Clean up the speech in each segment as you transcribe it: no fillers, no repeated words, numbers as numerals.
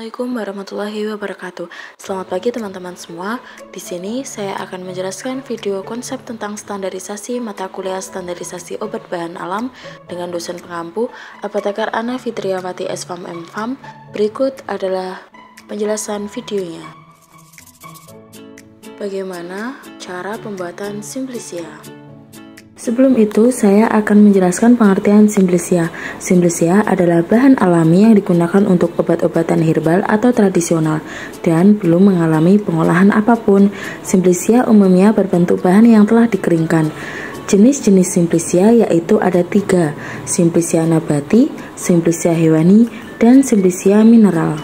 Assalamualaikum warahmatullahi wabarakatuh. Selamat pagi teman-teman semua. Di sini saya akan menjelaskan video konsep tentang standarisasi mata kuliah standarisasi obat bahan alam dengan dosen pengampu Apoteker Ana Fitriawati SFAM MFAM. Berikut adalah penjelasan videonya. Bagaimana cara pembuatan Simplicia? Sebelum itu, saya akan menjelaskan pengertian Simplicia. Simplicia adalah bahan alami yang digunakan untuk obat-obatan herbal atau tradisional dan belum mengalami pengolahan apapun. Simplicia umumnya berbentuk bahan yang telah dikeringkan. Jenis-jenis Simplicia yaitu ada 3, Simplicia nabati, Simplicia hewani, dan Simplicia mineral.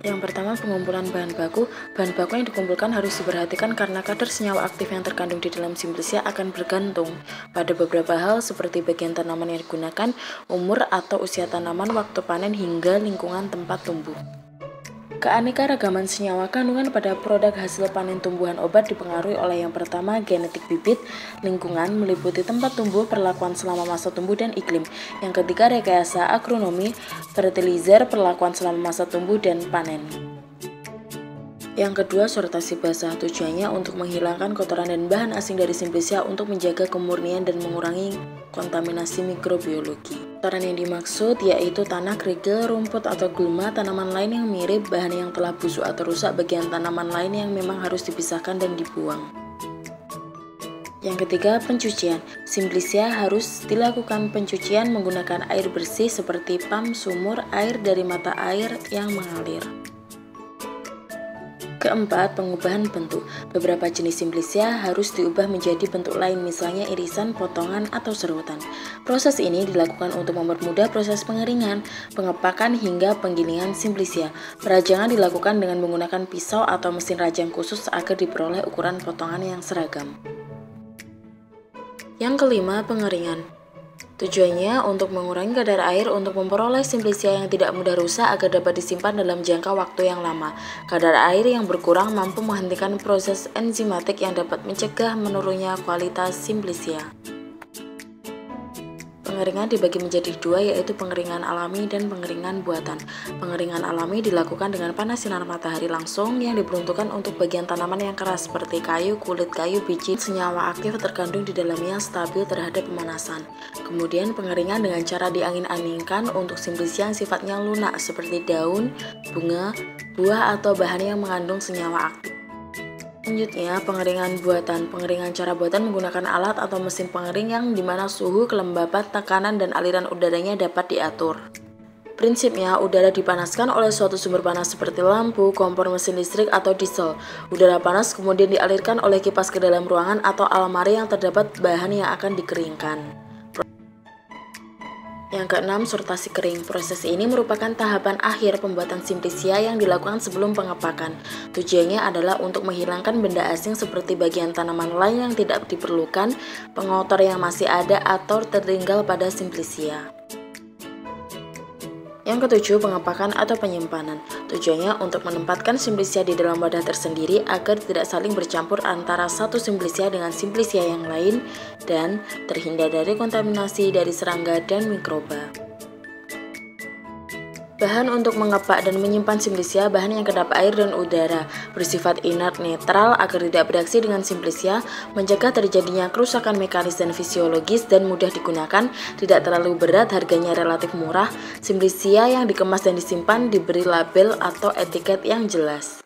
Yang pertama, pengumpulan bahan baku. Bahan baku yang dikumpulkan harus diperhatikan karena kadar senyawa aktif yang terkandung di dalam Simplicia akan bergantung pada beberapa hal seperti bagian tanaman yang digunakan, umur atau usia tanaman, waktu panen, hingga lingkungan tempat tumbuh. Keanekaragaman senyawa kandungan pada produk hasil panen tumbuhan obat dipengaruhi oleh yang pertama, genetik bibit, lingkungan meliputi tempat tumbuh, perlakuan selama masa tumbuh, dan iklim. Yang ketiga, rekayasa agronomi, fertilizer, perlakuan selama masa tumbuh, dan panen. Yang kedua, sortasi basah. Tujuannya untuk menghilangkan kotoran dan bahan asing dari Simplicia untuk menjaga kemurnian dan mengurangi kontaminasi mikrobiologi. Kotoran yang dimaksud yaitu tanah, kerikil, rumput atau gulma, tanaman lain yang mirip, bahan yang telah busuk atau rusak, bagian tanaman lain yang memang harus dipisahkan dan dibuang. Yang ketiga, pencucian. Simplicia harus dilakukan pencucian menggunakan air bersih seperti pam, sumur, air dari mata air yang mengalir. Keempat, pengubahan bentuk. Beberapa jenis Simplicia harus diubah menjadi bentuk lain, misalnya irisan, potongan, atau serutan. Proses ini dilakukan untuk mempermudah proses pengeringan, pengepakan, hingga penggilingan Simplicia. Perajangan dilakukan dengan menggunakan pisau atau mesin rajang khusus agar diperoleh ukuran potongan yang seragam. Yang kelima, pengeringan. Tujuannya untuk mengurangi kadar air untuk memperoleh Simplicia yang tidak mudah rusak agar dapat disimpan dalam jangka waktu yang lama. Kadar air yang berkurang mampu menghentikan proses enzimatik yang dapat mencegah menurunnya kualitas Simplicia. Pengeringan dibagi menjadi 2, yaitu pengeringan alami dan pengeringan buatan. Pengeringan alami dilakukan dengan panas sinar matahari langsung yang diperuntukkan untuk bagian tanaman yang keras seperti kayu, kulit kayu, biji. Senyawa aktif terkandung di dalamnya stabil terhadap pemanasan. Kemudian pengeringan dengan cara diangin-anginkan untuk Simplicia yang sifatnya lunak seperti daun, bunga, buah atau bahan yang mengandung senyawa aktif. Selanjutnya, pengeringan buatan. Pengeringan cara buatan menggunakan alat atau mesin pengering yang dimana suhu, kelembapan, tekanan, dan aliran udaranya dapat diatur. Prinsipnya, udara dipanaskan oleh suatu sumber panas seperti lampu, kompor mesin listrik, atau diesel. Udara panas kemudian dialirkan oleh kipas ke dalam ruangan atau almari yang terdapat bahan yang akan dikeringkan. Yang keenam, sortasi kering. Proses ini merupakan tahapan akhir pembuatan Simplicia yang dilakukan sebelum pengepakan. Tujuannya adalah untuk menghilangkan benda asing seperti bagian tanaman lain yang tidak diperlukan, pengotor yang masih ada, atau tertinggal pada Simplicia. Yang ketujuh, pengepakan atau penyimpanan. Tujuannya untuk menempatkan Simplicia di dalam wadah tersendiri agar tidak saling bercampur antara satu Simplicia dengan Simplicia yang lain dan terhindar dari kontaminasi dari serangga dan mikroba. Bahan untuk mengepak dan menyimpan Simplicia, bahan yang kedap air dan udara, bersifat inert netral agar tidak bereaksi dengan Simplicia, mencegah terjadinya kerusakan mekanis dan fisiologis dan mudah digunakan, tidak terlalu berat, harganya relatif murah. Simplicia yang dikemas dan disimpan diberi label atau etiket yang jelas.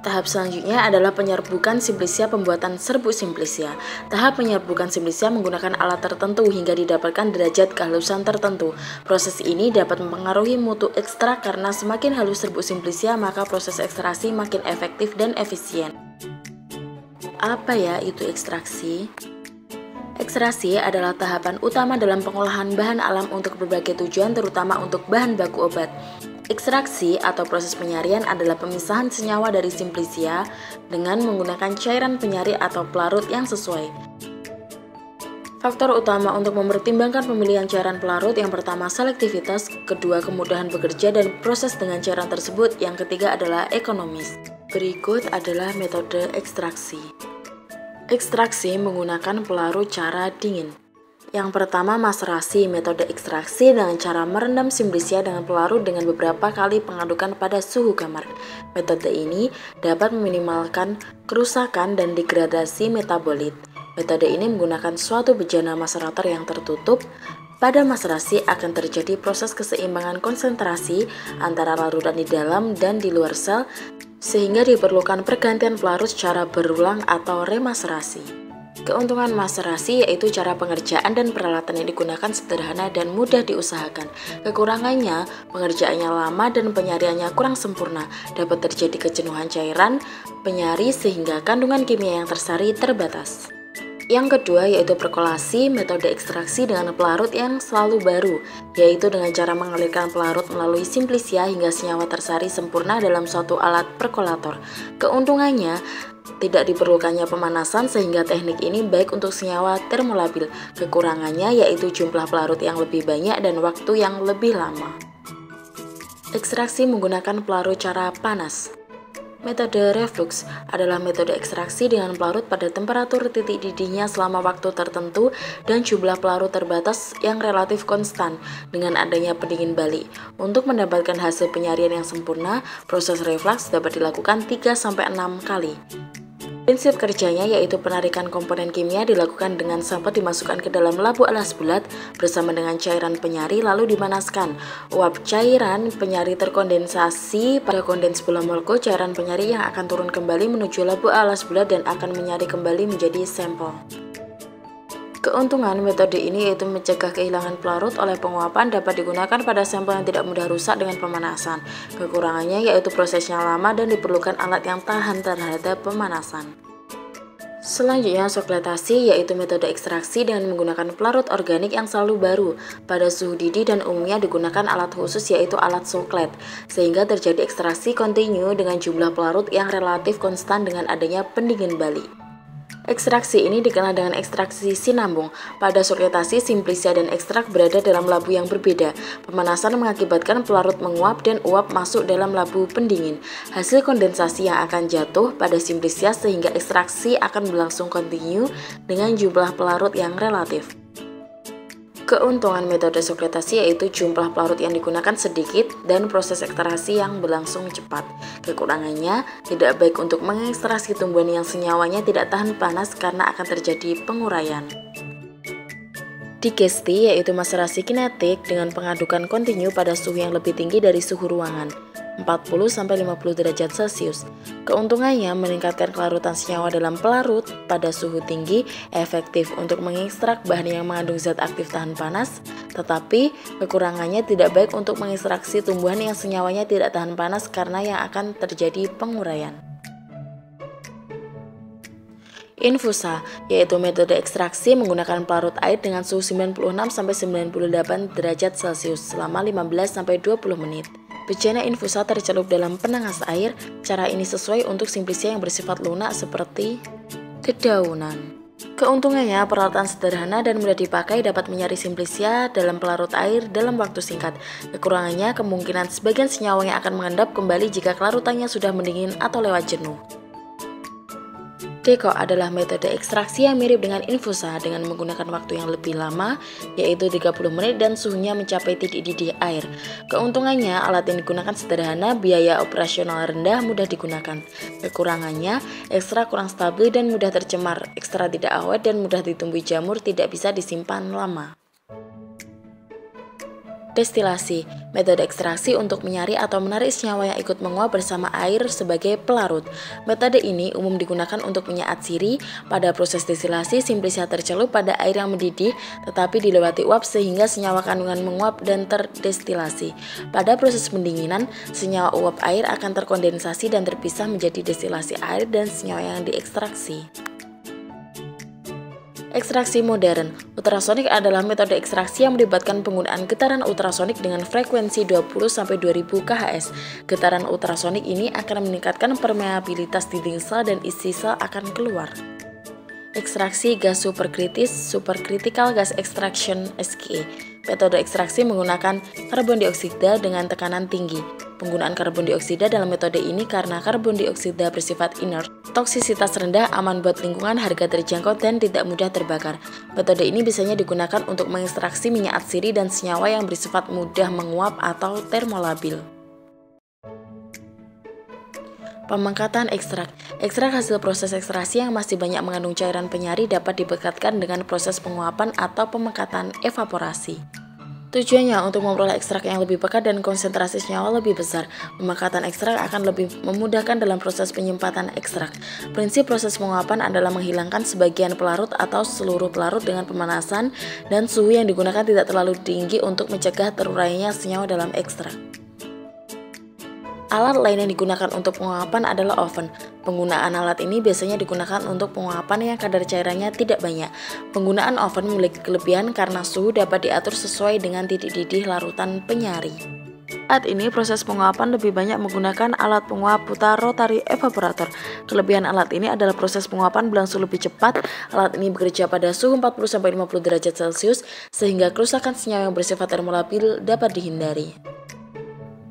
Tahap selanjutnya adalah penyerbukan Simplicia, pembuatan serbuk Simplicia. Tahap penyerbukan Simplicia menggunakan alat tertentu hingga didapatkan derajat kehalusan tertentu. Proses ini dapat mempengaruhi mutu ekstrak karena semakin halus serbuk Simplicia maka proses ekstraksi makin efektif dan efisien. Apa ya itu ekstraksi? Ekstraksi adalah tahapan utama dalam pengolahan bahan alam untuk berbagai tujuan, terutama untuk bahan baku obat. Ekstraksi atau proses penyarian adalah pemisahan senyawa dari Simplicia dengan menggunakan cairan penyari atau pelarut yang sesuai. Faktor utama untuk mempertimbangkan pemilihan cairan pelarut yang pertama selektivitas, kedua kemudahan bekerja dan proses dengan cairan tersebut, yang ketiga adalah ekonomis. Berikut adalah metode ekstraksi. Ekstraksi menggunakan pelarut cara dingin. Yang pertama, maserasi, metode ekstraksi dengan cara merendam simplisia dengan pelarut dengan beberapa kali pengadukan pada suhu kamar. Metode ini dapat meminimalkan kerusakan dan degradasi metabolit. Metode ini menggunakan suatu bejana macerator yang tertutup. Pada maserasi akan terjadi proses keseimbangan konsentrasi antara larutan di dalam dan di luar sel, sehingga diperlukan pergantian pelarut secara berulang atau remaserasi. Keuntungan maserasi yaitu cara pengerjaan dan peralatan yang digunakan sederhana dan mudah diusahakan. Kekurangannya, pengerjaannya lama dan penyariannya kurang sempurna. Dapat terjadi kejenuhan cairan penyari sehingga kandungan kimia yang tersari terbatas. Yang kedua yaitu perkolasi, metode ekstraksi dengan pelarut yang selalu baru, yaitu dengan cara mengalirkan pelarut melalui simplisia hingga senyawa tersari sempurna dalam suatu alat perkolator. Keuntungannya, tidak diperlukannya pemanasan sehingga teknik ini baik untuk senyawa termolabil. Kekurangannya yaitu jumlah pelarut yang lebih banyak dan waktu yang lebih lama. Ekstraksi menggunakan pelarut cara panas. Metode reflux adalah metode ekstraksi dengan pelarut pada temperatur titik didihnya selama waktu tertentu dan jumlah pelarut terbatas yang relatif konstan dengan adanya pendingin balik. Untuk mendapatkan hasil penyarian yang sempurna, proses reflux dapat dilakukan 3-6 kali. Prinsip kerjanya yaitu penarikan komponen kimia dilakukan dengan sampel dimasukkan ke dalam labu alas bulat bersama dengan cairan penyari lalu dipanaskan. Uap cairan penyari terkondensasi pada kondens bola molekul cairan penyari yang akan turun kembali menuju labu alas bulat dan akan menyari kembali menjadi sampel. Keuntungan metode ini yaitu mencegah kehilangan pelarut oleh penguapan, dapat digunakan pada sampel yang tidak mudah rusak dengan pemanasan. Kekurangannya yaitu prosesnya lama dan diperlukan alat yang tahan terhadap pemanasan. Selanjutnya, sokletasi yaitu metode ekstraksi dengan menggunakan pelarut organik yang selalu baru pada suhu didih dan umumnya digunakan alat khusus yaitu alat soklet, sehingga terjadi ekstraksi kontinu dengan jumlah pelarut yang relatif konstan dengan adanya pendingin balik. Ekstraksi ini dikenal dengan ekstraksi sinambung. Pada sokletasi, simplisia dan ekstrak berada dalam labu yang berbeda. Pemanasan mengakibatkan pelarut menguap dan uap masuk dalam labu pendingin. Hasil kondensasi yang akan jatuh pada simplisia sehingga ekstraksi akan berlangsung kontinu dengan jumlah pelarut yang relatif. Keuntungan metode sokletasi yaitu jumlah pelarut yang digunakan sedikit dan proses ekstraksi yang berlangsung cepat. Kekurangannya, tidak baik untuk mengekstraksi tumbuhan yang senyawanya tidak tahan panas karena akan terjadi penguraian. Digesti yaitu maserasi kinetik dengan pengadukan kontinu pada suhu yang lebih tinggi dari suhu ruangan, 40-50 derajat Celcius. Keuntungannya meningkatkan kelarutan senyawa dalam pelarut pada suhu tinggi, efektif untuk mengekstrak bahan yang mengandung zat aktif tahan panas, tetapi kekurangannya tidak baik untuk mengekstraksi tumbuhan yang senyawanya tidak tahan panas karena yang akan terjadi penguraian. Infusa yaitu metode ekstraksi menggunakan pelarut air dengan suhu 96-98 derajat Celcius selama 15-20 menit. Bejana infusa tercelup dalam penangas air. Cara ini sesuai untuk simplisia yang bersifat lunak seperti dedaunan. Keuntungannya, peralatan sederhana dan mudah dipakai dapat menyari simplisia dalam pelarut air dalam waktu singkat. Kekurangannya, kemungkinan sebagian senyawanya akan mengendap kembali jika kelarutannya sudah mendingin atau lewat jenuh. Deco adalah metode ekstraksi yang mirip dengan infusa dengan menggunakan waktu yang lebih lama, yaitu 30 menit dan suhunya mencapai titik didih air. Keuntungannya, alat yang digunakan sederhana, biaya operasional rendah, mudah digunakan. Kekurangannya, ekstra kurang stabil dan mudah tercemar, ekstra tidak awet dan mudah ditumbuhi jamur, tidak bisa disimpan lama. Destilasi, metode ekstraksi untuk menyari atau menarik senyawa yang ikut menguap bersama air sebagai pelarut. Metode ini umum digunakan untuk minyak atsiri. Pada proses destilasi, simplisia tercelup pada air yang mendidih tetapi dilewati uap sehingga senyawa kandungan menguap dan terdestilasi. Pada proses pendinginan, senyawa uap air akan terkondensasi dan terpisah menjadi destilasi air dan senyawa yang diekstraksi. Ekstraksi modern. Ultrasonik adalah metode ekstraksi yang melibatkan penggunaan getaran ultrasonik dengan frekuensi 20-2000 kHz. Getaran ultrasonik ini akan meningkatkan permeabilitas dinding sel dan isi sel akan keluar. Ekstraksi gas superkritis, supercritical gas extraction (SGE). Metode ekstraksi menggunakan karbon dioksida dengan tekanan tinggi. Penggunaan karbon dioksida dalam metode ini karena karbon dioksida bersifat inert, toksisitas rendah, aman buat lingkungan, harga terjangkau, dan tidak mudah terbakar. Metode ini biasanya digunakan untuk mengekstraksi minyak atsiri dan senyawa yang bersifat mudah menguap atau termolabil. Pemengkatan ekstrak. Ekstrak hasil proses ekstraksi yang masih banyak mengandung cairan penyari dapat dipekatkan dengan proses penguapan atau pemengkatan evaporasi. Tujuannya untuk memperoleh ekstrak yang lebih pekat dan konsentrasi senyawa lebih besar. Pemengkatan ekstrak akan lebih memudahkan dalam proses penyempatan ekstrak. Prinsip proses penguapan adalah menghilangkan sebagian pelarut atau seluruh pelarut dengan pemanasan dan suhu yang digunakan tidak terlalu tinggi untuk mencegah terurainya senyawa dalam ekstrak. Alat lain yang digunakan untuk penguapan adalah oven. Penggunaan alat ini biasanya digunakan untuk penguapan yang kadar cairannya tidak banyak. Penggunaan oven memiliki kelebihan karena suhu dapat diatur sesuai dengan titik didih larutan penyari. Saat ini proses penguapan lebih banyak menggunakan alat penguap putar rotary evaporator. Kelebihan alat ini adalah proses penguapan berlangsung lebih cepat. Alat ini bekerja pada suhu 40-50 derajat Celcius sehingga kerusakan senyawa yang bersifat termolabil dapat dihindari.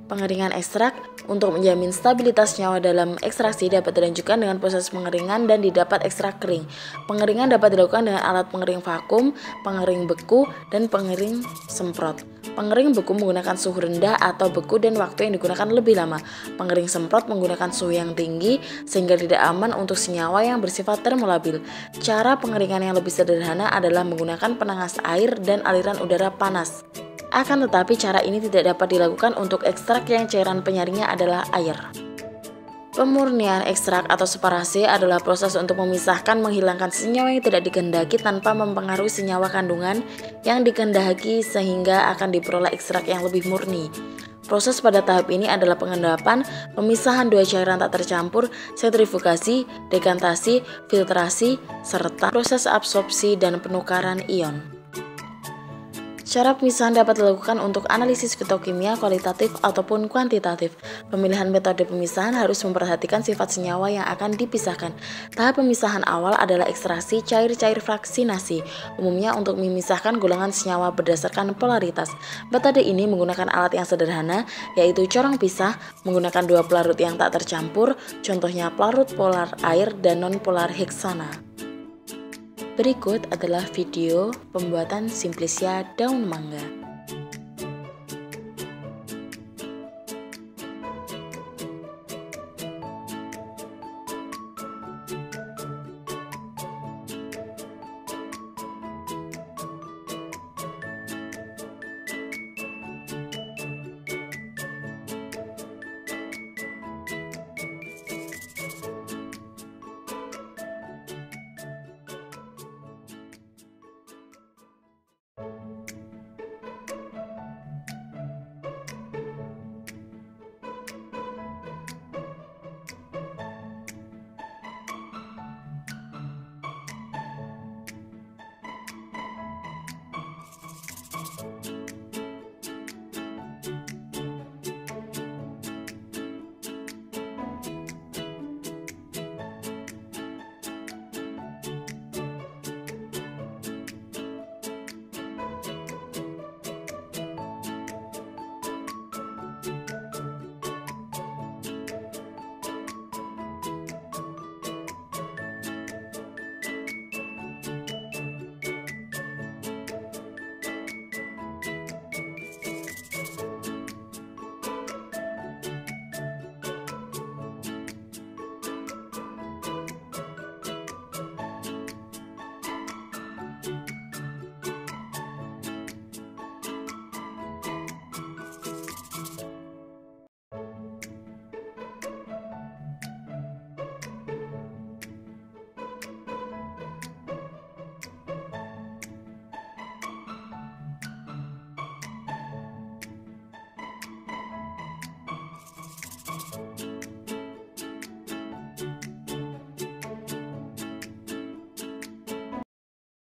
Pengeringan ekstrak. Untuk menjamin stabilitas senyawa dalam ekstraksi dapat dilanjutkan dengan proses pengeringan dan didapat ekstrak kering. Pengeringan dapat dilakukan dengan alat pengering vakum, pengering beku, dan pengering semprot. Pengering beku menggunakan suhu rendah atau beku dan waktu yang digunakan lebih lama. Pengering semprot menggunakan suhu yang tinggi sehingga tidak aman untuk senyawa yang bersifat termolabil. Cara pengeringan yang lebih sederhana adalah menggunakan penangas air dan aliran udara panas. Akan tetapi cara ini tidak dapat dilakukan untuk ekstrak yang cairan penyarinya adalah air. Pemurnian ekstrak atau separasi adalah proses untuk memisahkan menghilangkan senyawa yang tidak dikehendaki tanpa mempengaruhi senyawa kandungan yang dikehendaki sehingga akan diperoleh ekstrak yang lebih murni. Proses pada tahap ini adalah pengendapan, pemisahan dua cairan tak tercampur, sentrifugasi, dekantasi, filtrasi, serta proses absorpsi dan penukaran ion. Cara pemisahan dapat dilakukan untuk analisis fitokimia kualitatif ataupun kuantitatif. Pemilihan metode pemisahan harus memperhatikan sifat senyawa yang akan dipisahkan. Tahap pemisahan awal adalah ekstraksi cair-cair fraksinasi, umumnya untuk memisahkan golongan senyawa berdasarkan polaritas. Metode ini menggunakan alat yang sederhana, yaitu corong pisah, menggunakan dua pelarut yang tak tercampur, contohnya pelarut polar air dan non-polar heksana. Berikut adalah video pembuatan Simplisia daun mangga.